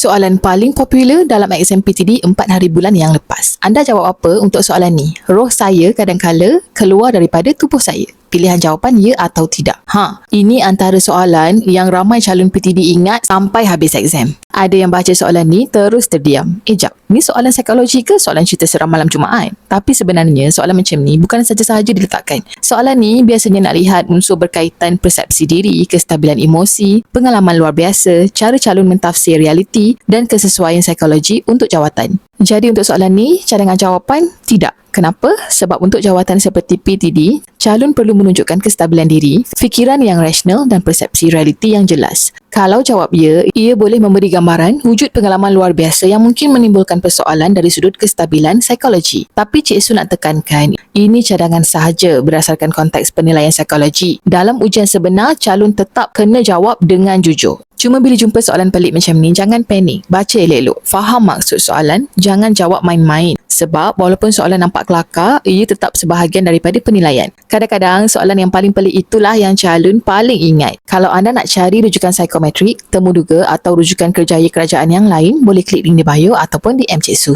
Soalan paling popular dalam exam PTD 4 hari bulan yang lepas. Anda jawab apa untuk soalan ni? Roh saya kadang-kala keluar daripada tubuh saya. Pilihan jawapan ya atau tidak. Ini antara soalan yang ramai calon PTD ingat sampai habis exam. Ada yang baca soalan ni terus terdiam. Jap, ni soalan psikologi ke soalan cerita seram malam Jumaat? Tapi sebenarnya soalan macam ni bukan saja-saja diletakkan. Soalan ni biasanya nak lihat unsur berkaitan persepsi diri, kestabilan emosi, pengalaman luar biasa, cara calon mentafsir realiti dan kesesuaian psikologi untuk jawatan. Jadi untuk soalan ni, cadangan jawapan tidak. Kenapa? Sebab untuk jawatan seperti PTD, calon perlu menunjukkan kestabilan diri, fikiran yang rasional dan persepsi realiti yang jelas. Kalau jawab ya, ia boleh memberi gambaran wujud pengalaman luar biasa yang mungkin menimbulkan persoalan dari sudut kestabilan psikologi. Tapi Cik Su nak tekankan, ini cadangan sahaja berdasarkan konteks penilaian psikologi. Dalam ujian sebenar, calon tetap kena jawab dengan jujur. Cuma bila jumpa soalan pelik macam ni, jangan panik. Baca elok-elok. Faham maksud soalan, jangan jawab main-main. Sebab walaupun soalan nampak kelakar, ia tetap sebahagian daripada penilaian. Kadang-kadang soalan yang paling pelik itulah yang calon paling ingat. Kalau anda nak cari rujukan psikometrik, temu duga atau rujukan kerjaya kerajaan yang lain, boleh klik link di bio ataupun DM Cik Su.